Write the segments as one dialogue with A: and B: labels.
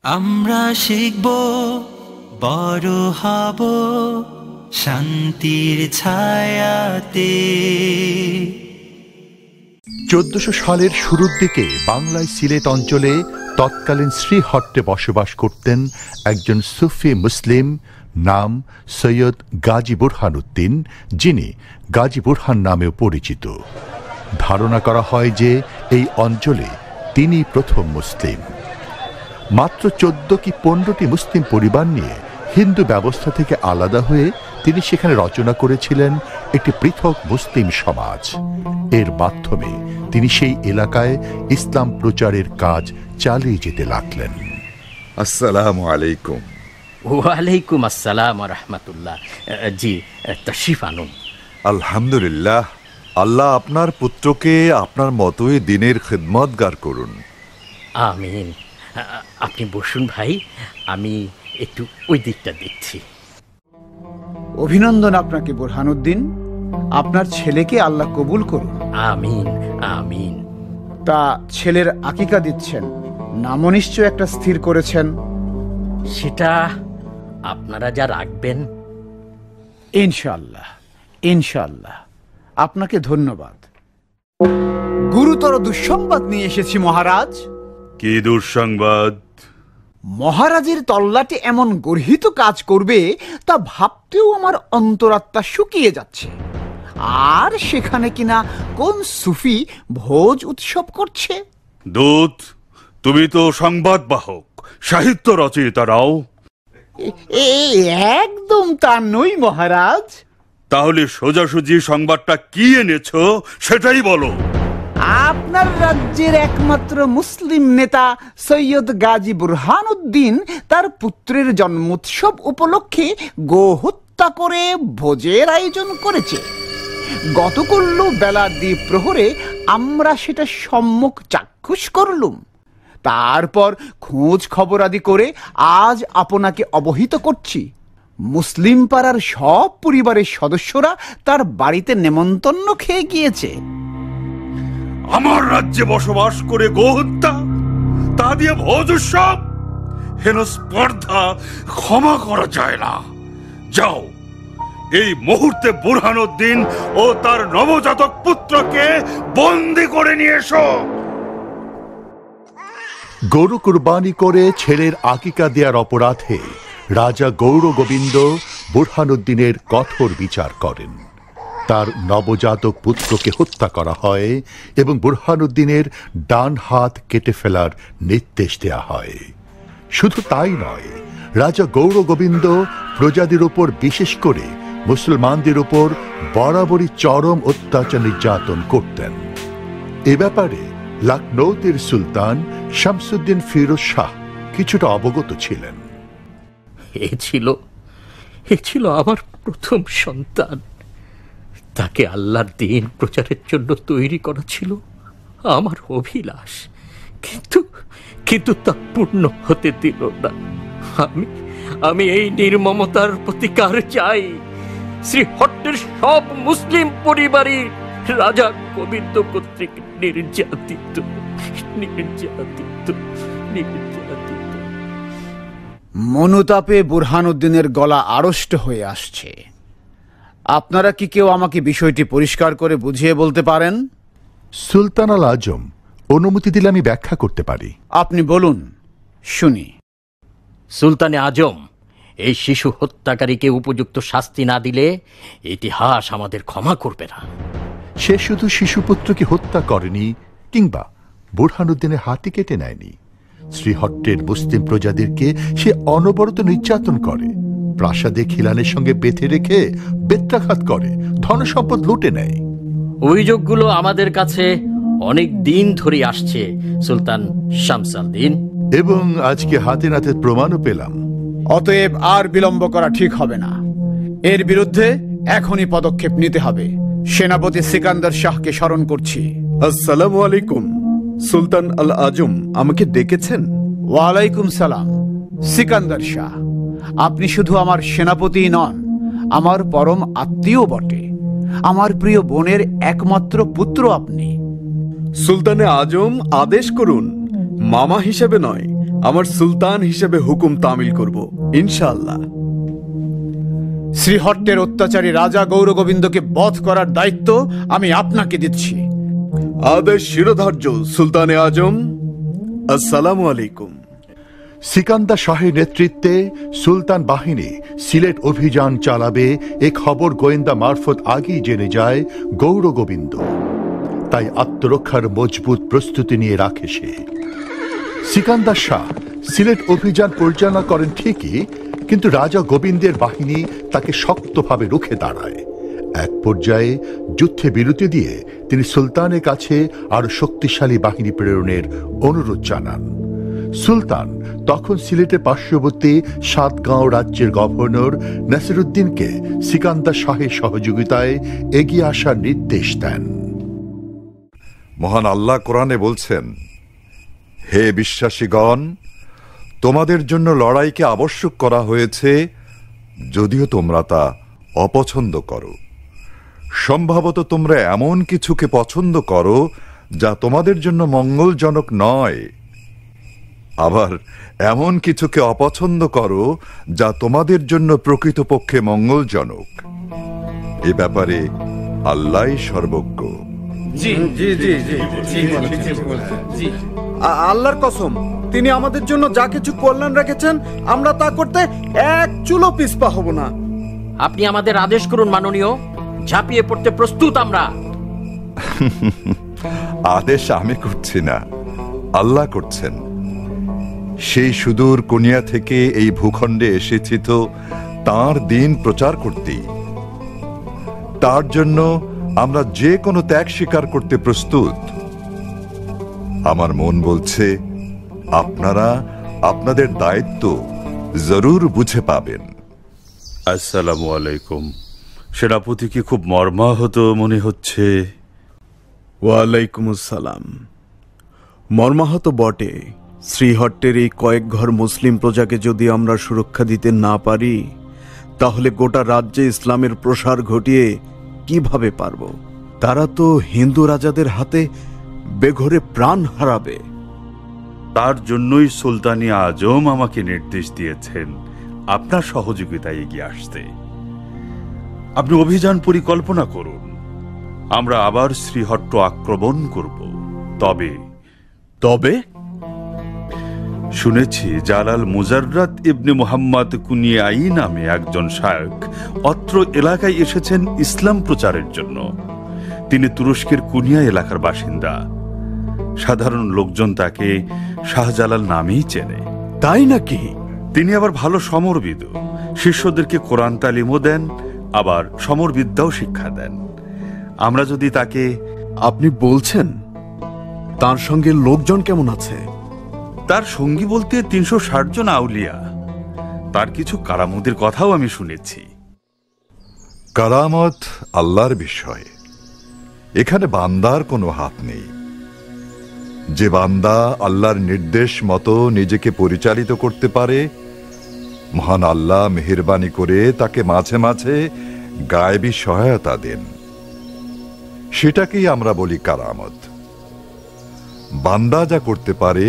A: আমরা শিখব, বড় হব শান্তির ছায়াতে।
B: 1400 সালের শুরুর দিকে বাংলায় সিলেট অঞ্চলে তৎকালীন শ্রীহট্টে বসবাস করতেন একজন সুফি মুসলিম, নাম সৈয়দ গাজী বুরহানুদ্দিন, যিনি গাজী বুরহান নামেও পরিচিত। ধারণা করা হয় যে এই অঞ্চলে তিনি প্রথম মুসলিম। মাত্র 14 কি 15টি মুসলিম পরিবার নিয়ে হিন্দু ব্যবস্থা থেকে আলাদা হয়ে তিনি সেখানে রচনা করেছিলেন একটি পৃথক মুসলিম সমাজ। এর মাধ্যমে তিনি সেই এলাকায় ইসলাম প্রচারের কাজ চালিয়ে যেতে লাগলেন।
C: আসসালামু আলাইকুম।
D: ওয়ালাইকুম আসসালাম ওয়া রাহমাতুল্লাহ। জি, তাশরিফ আনুন।
C: আলহামদুলিল্লাহ, আল্লাহ আপনার পুত্রকে আপনার মতোই দ্বীনের খিদমতগার করুন।
D: আমিন। আপনি বসুন ভাই, আমি একটু ওই দিকটা দেখছি।
E: অভিনন্দন আপনাকে বুরহানুদ্দিন, আপনার ছেলেকে আল্লাহ কবুল করুন।
D: আমিন আমিন।
E: তা ছেলের আকিকা দিচ্ছেন, নামও নিশ্চয় একটা স্থির করেছেন?
D: সেটা আপনারা যা রাখবেন।
E: ইনশাআল্লাহ ইনশাআল্লাহ। আপনাকে ধন্যবাদ। গুরুতর দুঃসংবাদ নিয়ে এসেছি মহারাজ।
F: কি দুঃসংবাদ?
E: মহারাজের তল্লাটে এমন গর্হিত কাজ করবে তা ভাবতেও আমার অন্তরাত্মা শুকিয়ে যাচ্ছে। আর সেখানে কিনা কোন সুফি ভোজ উৎসব করছে।
F: দূত, তুমি তো সংবাদ বাহক, সাহিত্য রচয়িতারাও।
E: একদম তা নই মহারাজ।
F: তাহলে সোজাসুজি সংবাদটা কি এনেছো সেটাই বলো।
E: আপনার রাজ্যের একমাত্র মুসলিম নেতা সৈয়দ গাজী বুরহানুদ্দিন তার পুত্রের জন্মোৎসব উপলক্ষে গো হত্যা করে ভোজের আয়োজন করেছে। গতকাল বেলা দ্বিপ্রহরে আমরা সেটা সম্মুখ চাক্ষুষ করলুম। তারপর খোঁজ খবর আদি করে আজ আপনাকে অবহিত করছি, মুসলিম পাড়ার সব পরিবারের সদস্যরা তার বাড়িতে নেমন্তন্ন খেয়ে গিয়েছে।
F: আমার রাজ্যে বসবাস করে গোহত্যা, তা দিয়ে ভোজ উৎসব, হেন স্পর্ধা ক্ষমা করা যায় না। যাও, এই মুহূর্তে বুরহানুদ্দিন ও তার নবজাতক পুত্রকে বন্দী করে নিয়ে এসো।
B: গরু কুরবানি করে ছেলের আকিকা দেওয়ার অপরাধে রাজা গৌর গোবিন্দ বুরহানুদ্দিনের কঠোর বিচার করেন। তার নবজাতক পুত্রকে হত্যা করা হয় এবং বুরহানুদ্দিনের ডান হাত কেটে ফেলার নির্দেশ দেয়া হয়। শুধু তাই নয়, রাজা গৌর গোবিন্দ প্রজাদের উপর, বিশেষ করে মুসলমানদের উপর বরাবরই চরম অত্যাচার নির্যাতন করতেন। এ ব্যাপারে লখনৌতের সুলতান শামসুদ্দিন ফিরোজ শাহ কিছুটা অবগত ছিলেন।
D: এ ছিল আমার প্রথম সন্তান। তাকে আল্লাহর দ্বীন প্রচারের জন্য তৈরি করা ছিল আমার অভিলাষ, কিন্তু তা পূর্ণ হতে দিল না। আমি এই নির্মমতার প্রতিকার চাই। শ্রীহট্টের সব মুসলিম পরিবারই রাজা গোবিন্দ কর্তৃক নির্যাতিত।
E: মনোতাপে বুরহানুদ্দিনের গলা আড়ষ্ট হয়ে আসছে। আপনারা কি কেউ আমাকে বিষয়টি পরিষ্কার করে বুঝিয়ে বলতে পারেন?
B: সুলতান আল আজম অনুমতি দিলে আমি ব্যাখ্যা করতে পারি।
E: আপনি বলুন, শুনি।
D: সুলতানে আজম, এই শিশু হত্যাকারীকে উপযুক্ত শাস্তি না দিলে ইতিহাস আমাদের ক্ষমা করবে না।
B: সে শুধু শিশুপুত্রকে হত্যা করেনি কিংবা বুরহানুদ্দিনের হাতই কেটে নেয়নি। শ্রীহট্টের মুসলিম প্রজাদেরকে সে অনবরত নির্যাতন করে, প্রাসাদে খিলানের সঙ্গে বেঁধে রেখে বেত্রাঘাত করে, ধনসম্পদ লুটে নেয়।
D: অভিযোগগুলো আমাদের কাছে অনেক দিন ধরে আসছে সুলতান শামসুদ্দিন,
B: এবং আজকে হাতে নাতে প্রমাণও পেলাম।
E: অতএব আর বিলম্ব করা ঠিক হবে না। এর বিরুদ্ধে এখনই পদক্ষেপ নিতে হবে। সেনাপতি সিকান্দার শাহকে স্মরণ করছি।
G: আসসালামু আলাইকুম। সুলতান আল আজম আমাকে ডেকেছেন?
E: ওয়ালাইকুম সালাম সিকান্দার শাহ। আপনি শুধু আমার সেনাপতি নন, আমার পরম আত্মীয় বটে। আমার প্রিয় বোনের একমাত্র পুত্র আপনি।
G: সুলতানে আজম, আদেশ করুন। মামা হিসেবে নয়, আমার সুলতান হিসেবে হুকুম তামিল করব ইনশাআল্লাহ।
H: শ্রীহট্টের অত্যাচারী রাজা গৌরগোবিন্দকে বধ করার দায়িত্ব আমি আপনাকে দিচ্ছি।
G: আদেশ শিরোধার্য সুলতানে আজম। আসসালামু আলাইকুম।
B: সিকান্দার শাহের নেতৃত্বে সুলতান বাহিনী সিলেট অভিযান চালাবে এ খবর গোয়েন্দা মারফত আগেই জেনে যায় গৌরগোবিন্দ। তাই আত্মরক্ষার মজবুত প্রস্তুতি নিয়ে রাখে সে। সিকান্দার শাহ সিলেট অভিযান পরিচালনা করেন ঠিকই, কিন্তু রাজা গোবিন্দের বাহিনী তাকে শক্তভাবে রুখে দাঁড়ায়। এক পর্যায়ে যুদ্ধে বিরতি দিয়ে তিনি সুলতানের কাছে আরো শক্তিশালী বাহিনী প্রেরণের অনুরোধ জানান। সুলতান তখন সিলেটের পার্শ্ববর্তী সাতগাঁও রাজ্যের গভর্নর নাসিরুদ্দিনকে সিকান্দার শাহের সহযোগিতায় এগিয়ে আসার নির্দেশ দেন।
C: মহান আল্লাহ কোরআনে বলছেন, হে বিশ্বাসীগণ, তোমাদের জন্য লড়াইকে আবশ্যক করা হয়েছে, যদিও তোমরা তা অপছন্দ করো। সম্ভবত তোমরা এমন কিছুকে পছন্দ করো যা তোমাদের জন্য মঙ্গলজনক নয়, আবার এমন কিছুকে অপছন্দ করো যা তোমাদের জন্য প্রকৃতপক্ষে মঙ্গলজনক। এ ব্যাপারে আল্লাহই সর্বজ্ঞ।
G: আল্লাহর কসম, তিনি আমাদের জন্য যা কিছু কল্যাণ রেখেছেন আমরা তা করতে এক চুলো পিছপা হব না।
D: আপনি আমাদের আদেশ করুন মাননীয়, ঝাঁপিয়ে পড়তে প্রস্তুত আমরা।
C: আদেশ আমি করছি না, আল্লাহ করছেন। সেই সুদূর কোনিয়া থেকে এই ভূখণ্ডে এসেছি তো তাঁর দিন প্রচার করতেই। তার জন্য আমরা যে কোনো ত্যাগ স্বীকার করতে প্রস্তুত। আমার মন বলছে আপনারা আপনাদের দায়িত্ব জরুর বুঝে পাবেন।
F: আসসালামু আলাইকুম। সেনাপতিকে খুব মর্মাহত মনে হচ্ছে।
G: ওয়ালাইকুম আসসালাম। মর্মাহত বটে। শ্রীহট্টের এই কয়েক ঘর মুসলিম প্রজাকে যদি আমরা সুরক্ষা দিতে না পারি, তাহলে গোটা রাজ্যে ইসলামের প্রসার ঘটিয়ে কিভাবে পারব? তারা তো হিন্দু রাজাদের হাতে বেঘরে প্রাণ হারাবে।
F: তার জন্যই সুলতানি আজম আমাকে নির্দেশ দিয়েছেন আপনার সহযোগিতায় এগিয়ে আসতে। আপনি অভিযান পরিকল্পনা করুন, আমরা আবার শ্রীহট্ট আক্রমণ করব। তবে শুনেছি জালাল মুজাররাত ইবনে মুহাম্মদ কুনিয়াই নামে একজন শায়খ অত্র এলাকায় এসেছেন ইসলাম প্রচারের জন্য। তিনি তুরস্কের কুনিয়া এলাকার বাসিন্দা। সাধারণ লোকজন তাকে শাহজালাল নামেই চেনে।
G: তাই নাকি?
F: তিনি আবার ভালো সমরবিদ, শিষ্যদেরকে কোরআন তালিমও দেন, আবার সমরবিদ্যাও শিক্ষা দেন। আমরা যদি তাকে...
G: আপনি বলছেন তার সঙ্গে লোকজন কেমন আছে?
F: তার সঙ্গী বলতে 360 জন আউলিয়া। তার কিছু কারামতের কথাও আমি শুনেছি।
C: কারামত আল্লাহর বিষয়, এখানে বান্দার কোনো হাত নেই। যে বান্দা আল্লাহর নির্দেশ মতো নিজেকে পরিচালিত করতে পারে, মহান আল্লাহ মেহেরবানি করে তাকে মাঝে মাঝে গায়েবী সহায়তা দেন। সেটাকেই আমরা বলি কারামত। বান্দা যা করতে পারে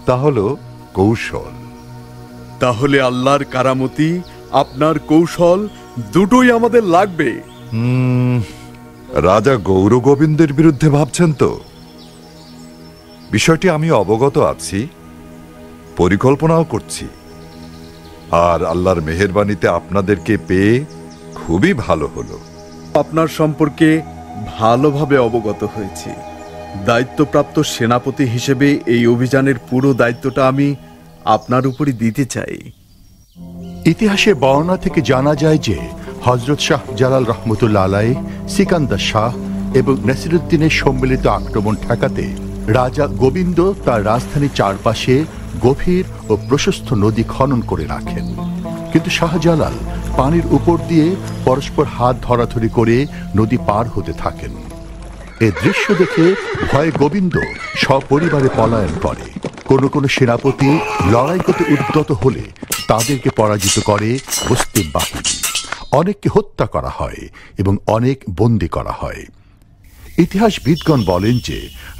C: তা হলো কৌশল।
G: তাহলে আল্লাহর কারামতি, আপনার কৌশল দুটোই আমাদের লাগবে।
C: রাজা গৌরগোবিন্দের বিরুদ্ধে ভাবছেন তো? বিষয়টি আমি অবগত আছি, পরিকল্পনাও করছি। আর আল্লাহর মেহেরবানিতে আপনাদেরকে পেয়ে খুবই ভালো হলো।
G: আপনার সম্পর্কে ভালোভাবে অবগত হয়েছি। দায়িত্বপ্রাপ্ত সেনাপতি হিসেবে এই অভিযানের পুরো দায়িত্বটা আমি আপনার উপরই দিতে চাই।
B: ইতিহাসে বর্ণনা থেকে জানা যায় যে হযরত শাহ জালাল রহমতুল্লাহ আলাইহ সিকান্দার শাহ এবং নাসিরুদ্দিনের সম্মিলিত আক্রমণ ঠেকাতে রাজা গোবিন্দ তার রাজধানীর চারপাশে গভীর ও প্রশস্ত নদী খনন করে রাখেন। কিন্তু শাহজালাল পানির উপর দিয়ে পরস্পর হাত ধরাধরি করে নদী পার হতে থাকেন। এ দৃশ্য দেখে ভয়ে গোবিন্দ সপরিবারে পলায়ন করে। কোন কোন সেনাপতি লড়াই করতে উদ্যত হলে তাদেরকে পরাজিত করে মুসলিম বাহিনী। অনেককে হত্যা করা হয় এবং অনেক বন্দী করা হয়। ইতিহাসবিদগণ বলেন যে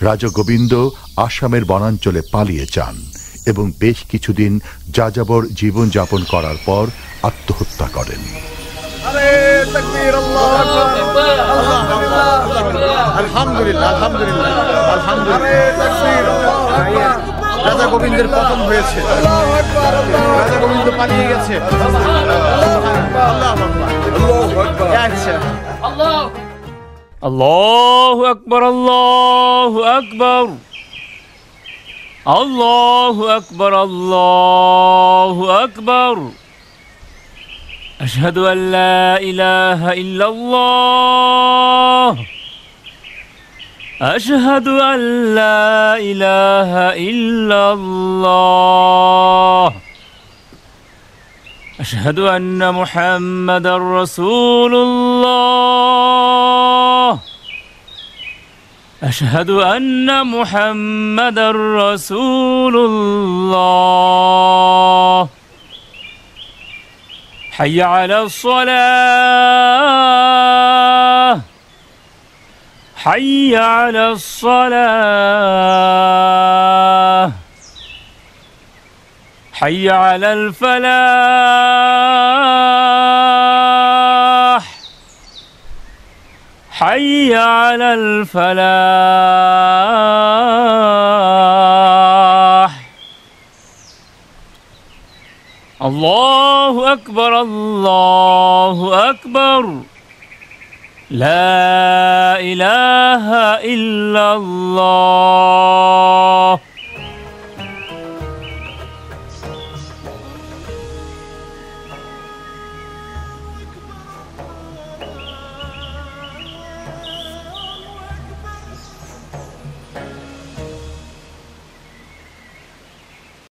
B: রাজা গোবিন্দ আসামের বনাঞ্চলে পালিয়ে যান এবং বেশ কিছুদিন যাযাবর জীবনযাপন করার পর আত্মহত্যা করেন।
H: আলহামদুলিল্লাহ, আলহামদুলিল্লাহ, আলহামদুলিল্লাহ। রাজা গোবিন্দের পতন হয়েছে, রাজা গোবিন্দ পালিয়ে গেছে।
I: আল্লাহু আকবার, আল্লাহু আকবার, আল্লাহু আকবার, আল্লাহু আকবার। আশহাদু আল্লা ইলাহা ইল্লাল্লাহ, আশহাদু আল্লা ইলাহা ইল্লাল্লাহ, আশহাদু আন্না মুহাম্মাদার রাসূলুল্লাহ, আশহাদু আন্না মুহাম্মাদার রাসূলুল্লাহ। হাইয়া আলাস সালাহ, হাইয়া আলাস সালাহ, হাইয়া আলাল ফালাহ, হাইয়া আলাল ফালাহ। আল্লাহু আকবার, আল্লাহু আকবার, লা ইলাহা ইল্লাল্লাহ।